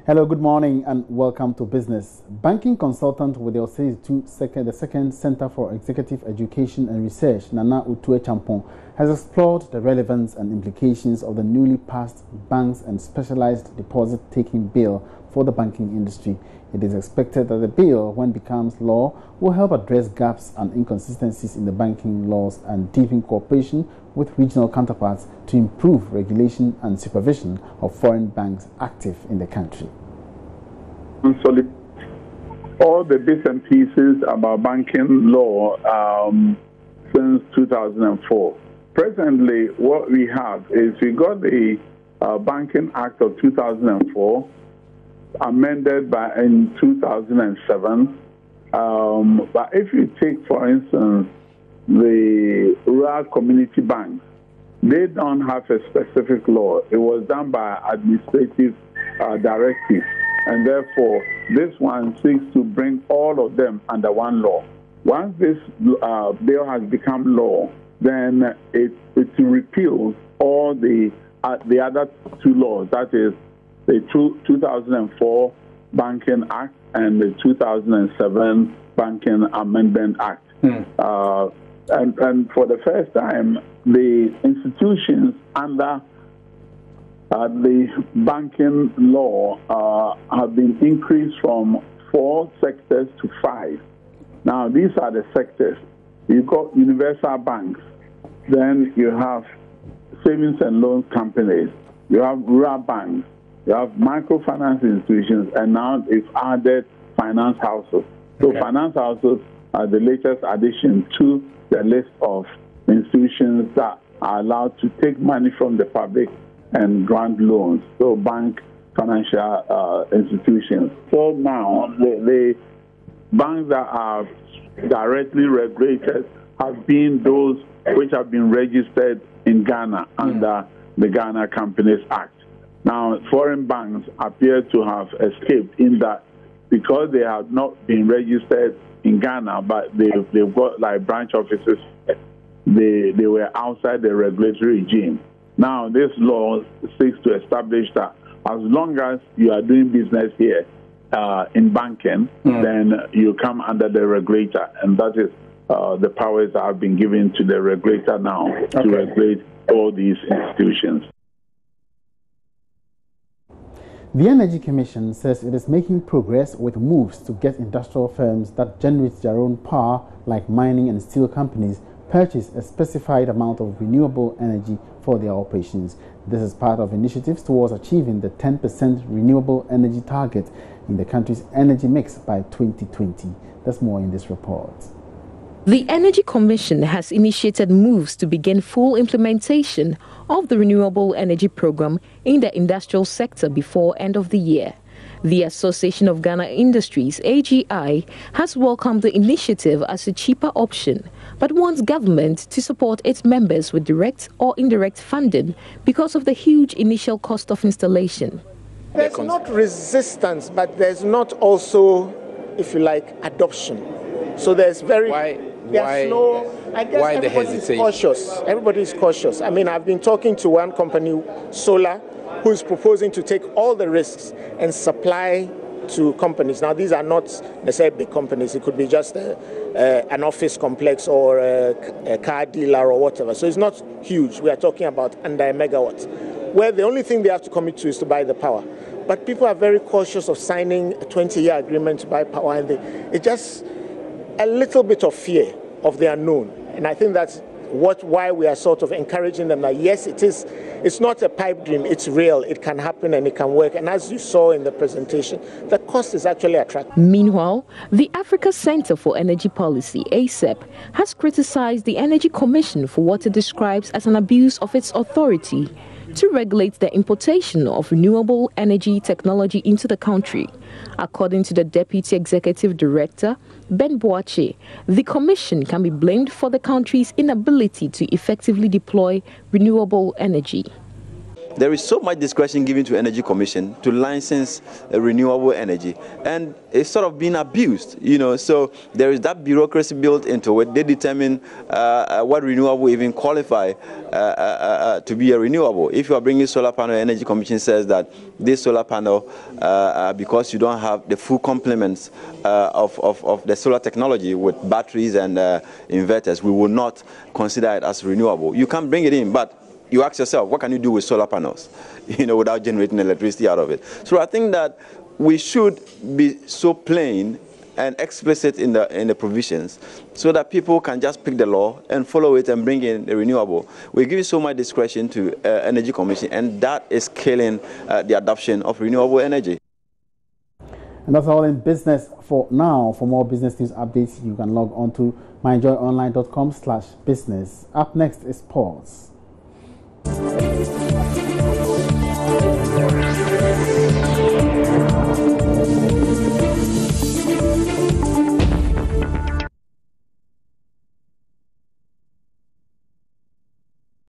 Hello, good morning and welcome to Business. Banking consultant with the second Center for Executive Education and Research, Nana Utue Champon, has explored the relevance and implications of the newly passed Banks and Specialized Deposit-Taking Bill for the banking industry. It is expected that the bill, when it becomes law, will help address gaps and inconsistencies in the banking laws and deepen cooperation with regional counterparts to improve regulation and supervision of foreign banks active in the country. All the bits and pieces about banking law since 2004. Presently, what we have is we got the Banking Act of 2004, amended in 2007. But if you take, for instance, the rural community banks, they don't have a specific law. It was done by administrative directive, and therefore this one seeks to bring all of them under one law. Once this bill has become law, then it repeals all the other two laws, that is the 2004 Banking Act and the 2007 Banking Amendment Act. And for the first time, the institutions under the banking law have been increased from 4 sectors to 5. Now, these are the sectors. You've got universal banks, then you have savings and loan companies, you have rural banks, you have microfinance institutions, and now they've added finance houses. So finance houses are the latest addition to the list of institutions that are allowed to take money from the public and grant loans. So bank financial institutions. So now the banks that are directly regulated have been those which have been registered in Ghana under the Ghana Companies Act. Now, foreign banks appear to have escaped in that because they have not been registered in Ghana, but they've got like branch offices, they were outside the regulatory regime. Now, this law seeks to establish that as long as you are doing business here in banking, then you come under the regulator, and that is the powers that have been given to the regulator now to regulate all these institutions. The Energy Commission says it is making progress with moves to get industrial firms that generate their own power, like mining and steel companies, purchase a specified amount of renewable energy for their operations. This is part of initiatives towards achieving the 10% renewable energy target in the country's energy mix by 2020. There's more in this report. The Energy Commission has initiated moves to begin full implementation of the Renewable Energy Program in the industrial sector before end of the year. The Association of Ghana Industries, AGI, has welcomed the initiative as a cheaper option, but wants government to support its members with direct or indirect funding because of the huge initial cost of installation. There's not resistance, but there's not also, if you like, adoption. So there's Why the hesitation? Everybody's cautious. I mean, I've been talking to one company, Solar, who is proposing to take all the risks and supply to companies. Now, these are not necessarily big companies. It could be just an office complex or a car dealer or whatever. So it's not huge. We are talking about under a megawatt, where the only thing they have to commit to is to buy the power. But people are very cautious of signing a 20-year agreement to buy power, and it's just a little bit of fear of the unknown. And I think that's why we are sort of encouraging them that yes, it's not a pipe dream, it's real, it can happen and it can work. And as you saw in the presentation, the cost is actually attractive. Meanwhile, the Africa Center for Energy Policy, ACEP, has criticized the Energy Commission for what it describes as an abuse of its authority to regulate the importation of renewable energy technology into the country. According to the Deputy Executive Director, Ben Boache, the Commission can be blamed for the country's inability to effectively deploy renewable energy. there is so much discretion given to Energy Commission to license renewable energy, and it's sort of being abused, so there is that bureaucracy built into it. They determine what renewable even qualify to be a renewable. If you are bringing solar panel, Energy Commission says that this solar panel, because you don't have the full complements of the solar technology with batteries and inverters, we will not consider it as renewable. You can bring it in, but you ask yourself, what can you do with solar panels, without generating electricity out of it? So I think that we should be so plain and explicit in the provisions so that people can just pick the law and follow it and bring in the renewable. We're giving so much discretion to Energy Commission, and that is killing the adoption of renewable energy. And that's all in business for now. For more business news updates, you can log on to myjoyonline.com/business. Up next is sports.